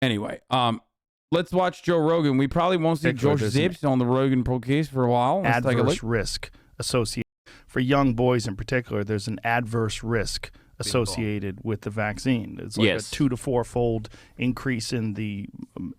Anyway, let's watch Joe Rogan. We probably won't see George Zepps on the Rogan Pro Case for a while. Let's take a look. Adverse risk associated for young boys in particular. There's an adverse risk associated with the vaccine. It's like a 2 to 4 fold increase in the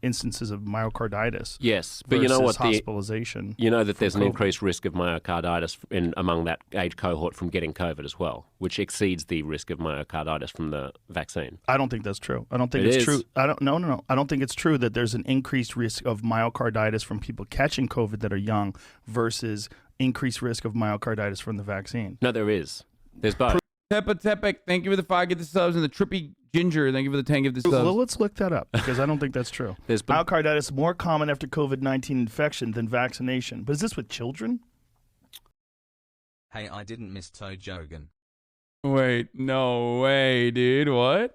instances of myocarditis. Yes, but you know what? Hospitalization. You know that there's an increased risk of myocarditis among that age cohort from getting COVID as well, which exceeds the risk of myocarditis from the vaccine. I don't think that's true. I don't think it's true. No. I don't think it's true that there's an increased risk of myocarditis from people catching COVID that are young versus increased risk of myocarditis from the vaccine. No, there is. There's both. Tepek, thank you for the 5 get the subs, and the Trippy Ginger, thank you for the 10 get the subs. Well, let's look that up because I don't think that's true. Myocarditis is more common after COVID-19 infection than vaccination. But is this with children? Hey, I didn't miss Toe Jogan. Wait, no way, dude. What?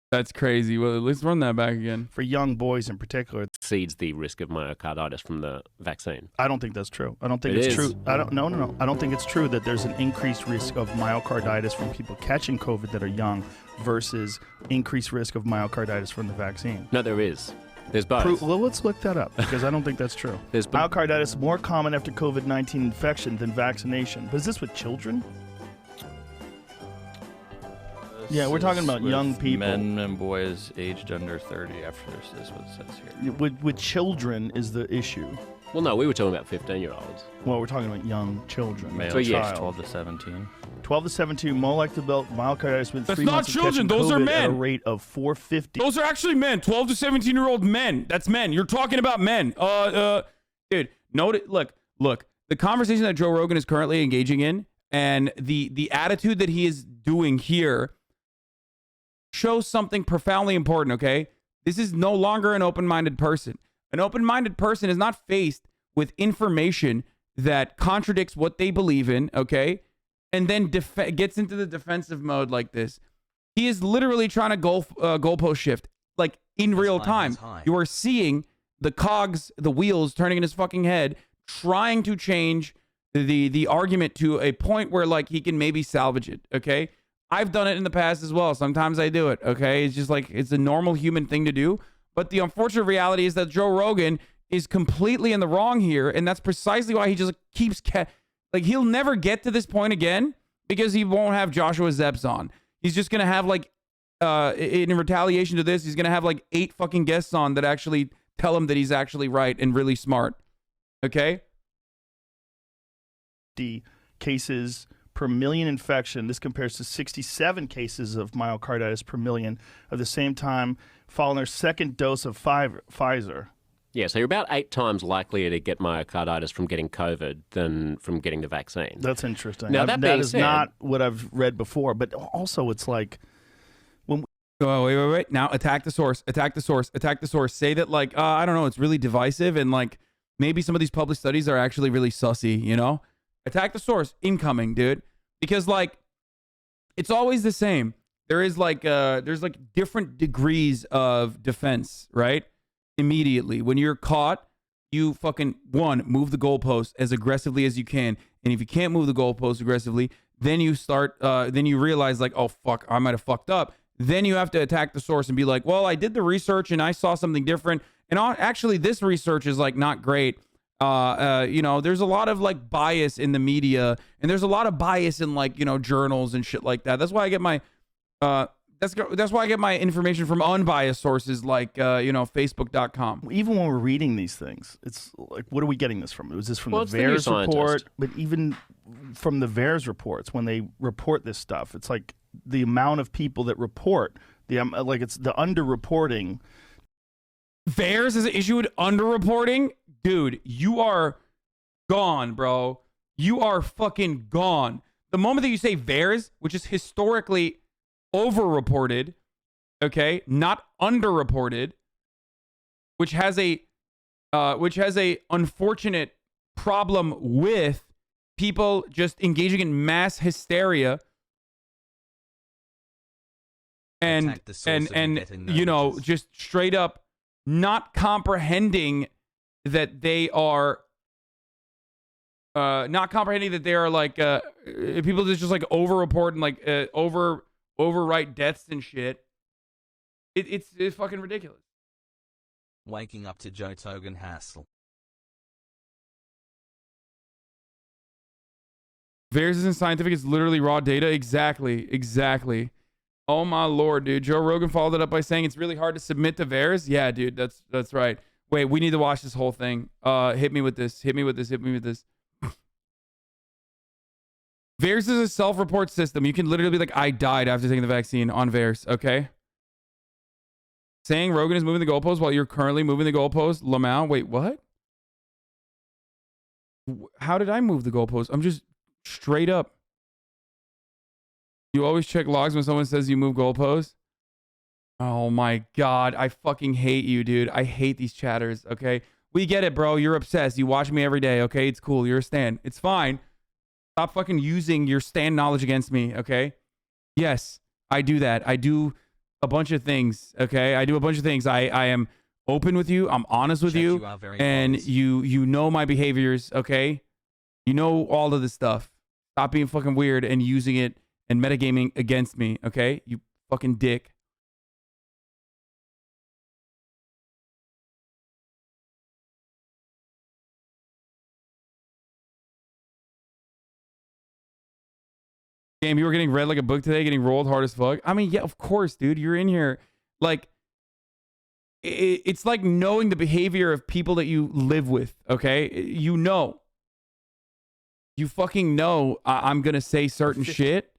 That's crazy. Well, let's run that back again. For young boys in particular, exceeds the risk of myocarditis from the vaccine. I don't think that's true. I don't think it's true. I don't think it's true that there's an increased risk of myocarditis from people catching COVID that are young versus increased risk of myocarditis from the vaccine. No, there is. There's both. Well, let's look that up because I don't think that's true. Myocarditis is more common after COVID-19 infection than vaccination. But is this with children? Yeah, we're talking about young people. Men and boys aged under 30 after this is what it says here. With children is the issue. Well, no, we were talking about 15-year-olds. Well, we're talking about young children. Male child. 12 to 17. 12 to 17, molecular myocarditis with 3 months of children. Those COVID are men. At a rate of 450. Those are actually men. 12 to 17-year-old men. That's men. You're talking about men. Dude, note it. Look. The conversation that Joe Rogan is currently engaging in and the attitude that he is doing here shows something profoundly important, okay? This is no longer an open-minded person. An open-minded person is not faced with information that contradicts what they believe in, okay? And then gets into the defensive mode like this. He is literally trying to goalpost shift, like in real time. You are seeing the cogs, the wheels turning in his fucking head, trying to change the argument to a point where like he can maybe salvage it, okay? I've done it in the past as well. Sometimes I do it, okay? It's just like, it's a normal human thing to do. But the unfortunate reality is that Joe Rogan is completely in the wrong here. And that's precisely why he just keeps, like, he'll never get to this point again because he won't have Joshua Zepps on. He's just going to have, like, in retaliation to this, he's going to have, like, 8 fucking guests on that actually tell him that he's actually right and really smart. Okay? The cases per million infection. This compares to 67 cases of myocarditis per million at the same time following their second dose of Pfizer. Yeah, so you're about 8 times likelier to get myocarditis from getting COVID than from getting the vaccine. That's interesting. Now, that is not what I've read before, but also it's like... wait. Now attack the source. Say that, like, I don't know, it's really divisive and, like, maybe some of these published studies are actually really sussy, you know? Attack the source. Incoming, dude. Because, like, it's always the same. There's different degrees of defense, right? Immediately. When you're caught, you fucking, move the goalpost as aggressively as you can. And if you can't move the goalpost aggressively, then you start, then you realize, like, oh, fuck, I might have fucked up. Then you have to attack the source and be like, well, I did the research and I saw something different. And actually, this research is, like, not great. You know, there's a lot of like bias in the media and there's a lot of bias in like, you know, journals and shit like that. That's why I get my, that's why I get my information from unbiased sources like, you know, Facebook.com. Even when we're reading these things, it's like, what are we getting this from? Was this from the VAERS report? But even from the VAERS reports, when they report this stuff, it's like the amount of people that report, like it's the underreporting. VAERS is issued underreporting? Dude, you are gone, bro. You are fucking gone. The moment that you say VAERS, which is historically overreported, okay, not underreported, which has a unfortunate problem with people just engaging in mass hysteria and you know, just straight up not comprehending that they are like people just like over-report and like overwrite deaths and shit. It's fucking ridiculous. Waking up to Joe Rogan hassle. VAERS isn't scientific. It's literally raw data. Exactly. Oh my lord, dude. Joe Rogan followed it up by saying it's really hard to submit to VAERS. Yeah, dude. That's right. Wait, we need to watch this whole thing. Hit me with this. VAERS is a self-report system. You can literally be like, I died after taking the vaccine on VAERS, okay? Saying Rogan is moving the goalpost while you're currently moving the goalpost. Lamau, wait, what? How did I move the goalpost? I'm just straight up. You always check logs when someone says you move goalposts. Oh my God. I fucking hate you, dude. I hate these chatters, okay? We get it, bro. You're obsessed. You watch me every day, okay? It's cool. You're a stan. It's fine. Stop fucking using your stan knowledge against me, okay? Yes, I do that. I do a bunch of things, okay? I do a bunch of things. I am open with you. I'm honest with you. And you know my behaviors, okay? You know all of this stuff. Stop being fucking weird and using it and metagaming against me, okay? You fucking dick. Damn, you were getting read like a book today, getting rolled hard as fuck. I mean, yeah, of course, dude. You're in here. Like, it's like knowing the behavior of people that you live with, okay? You know. You fucking know I'm going to say certain shit.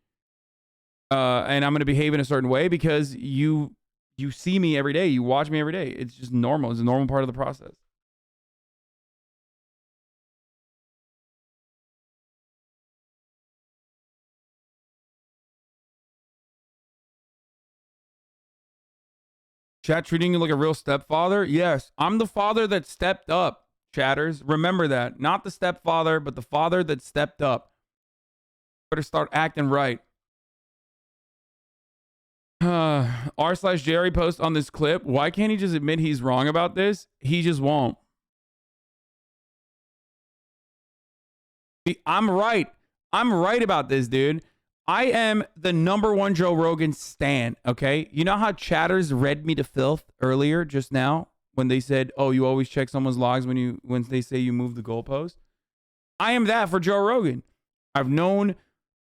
And I'm going to behave in a certain way because you see me every day. You watch me every day. It's just normal. It's a normal part of the process. Chat treating you like a real stepfather? Yes, I'm the father that stepped up, chatters. Remember that. Not the stepfather, but the father that stepped up. Better start acting right. R/Jerry post on this clip. Why can't he just admit he's wrong about this? He just won't. I'm right. I'm right about this, dude. I am the #1 Joe Rogan stan, okay? You know how chatters read me to filth earlier just now when they said, oh, you always check someone's logs when they say you move the goalpost? I am that for Joe Rogan. I've known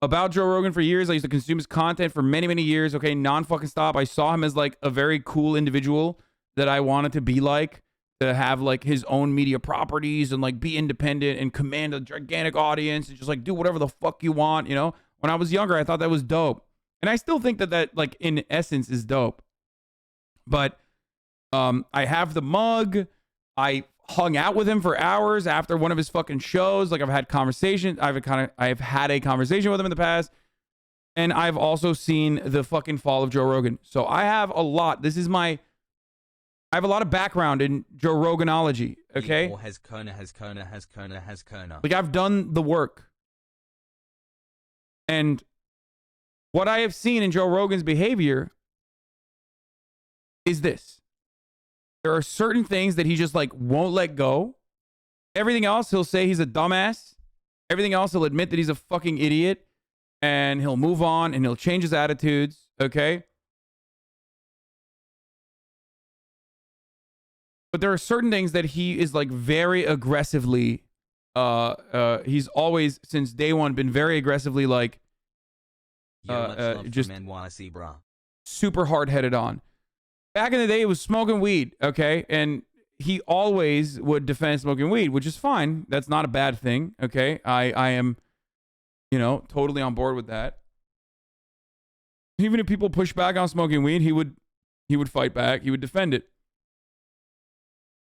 about Joe Rogan for years. I used to consume his content for many, many years, okay? Non-fucking stop. I saw him as like a very cool individual that I wanted to be like, to have like his own media properties and like be independent and command a gigantic audience and just like do whatever the fuck you want, you know? When I was younger, I thought that was dope. And I still think that like in essence is dope. But I have the mug. I hung out with him for hours after one of his fucking shows. Like I've had conversations. I've had a conversation with him in the past. And I've also seen the fucking fall of Joe Rogan. So I have a lot. I have a lot of background in Joe Roganology. Okay. Has Kona. Like I've done the work. And what I have seen in Joe Rogan's behavior is this. There are certain things that he just like won't let go. Everything else, he'll say he's a dumbass. Everything else, he'll admit that he's a fucking idiot. And he'll move on and he'll change his attitudes. Okay. But there are certain things that he is like very aggressively he's always since day one been very aggressively like just NYC, bro. Super hard-headed on. Back in the day, it was smoking weed, okay? And he always would defend smoking weed, which is fine. That's not a bad thing, okay? I am, totally on board with that. Even if people push back on smoking weed, he would fight back. He would defend it.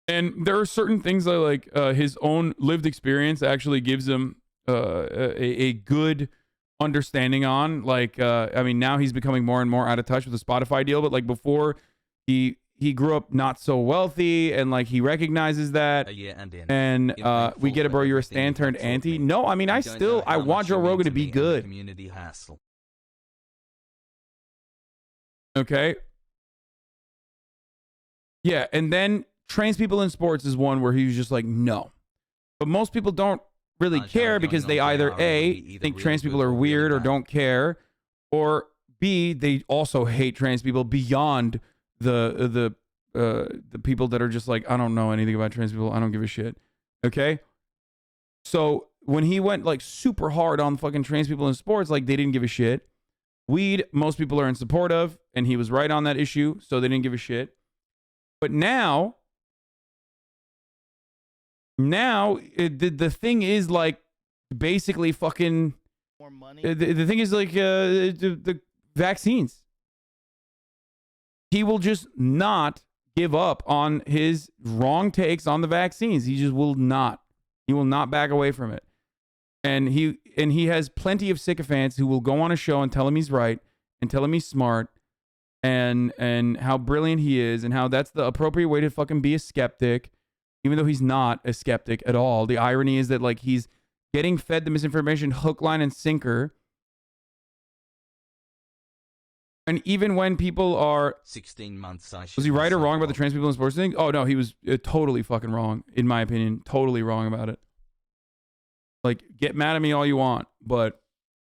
And there are certain things that like his own lived experience actually gives him a good understanding on. Like, I mean, now he's becoming more and more out of touch with the Spotify deal. But like before, he grew up not so wealthy, and like he recognizes that. And we get it, bro. You're a stan turned anti. No, I mean, I want Joe Rogan to be good. Community hassle. Okay. Yeah, and then trains people in sports is one where he was just like, no. But most people don't really care because they either A, think trans people are weird or don't care, or B, they also hate trans people beyond the people that are just like, I don't know anything about trans people. I don't give a shit. Okay. So when he went like super hard on fucking trans people in sports, like they didn't give a shit. Weed, most people are in support of, and he was right on that issue, so they didn't give a shit. But now the thing is like basically fucking more money. The thing is like the vaccines. He will just not give up on his wrong takes on the vaccines. He just will not. He will not back away from it. And he has plenty of sycophants who will go on a show and tell him he's right and tell him he's smart and how brilliant he is and how that's the appropriate way to fucking be a skeptic, even though he's not a skeptic at all. The irony is that like he's getting fed the misinformation hook, line, and sinker. And even when people are 16 months, was he right or wrong about the trans people in sports thing? Oh no, he was totally fucking wrong, in my opinion. Totally wrong about it. Like, get mad at me all you want, but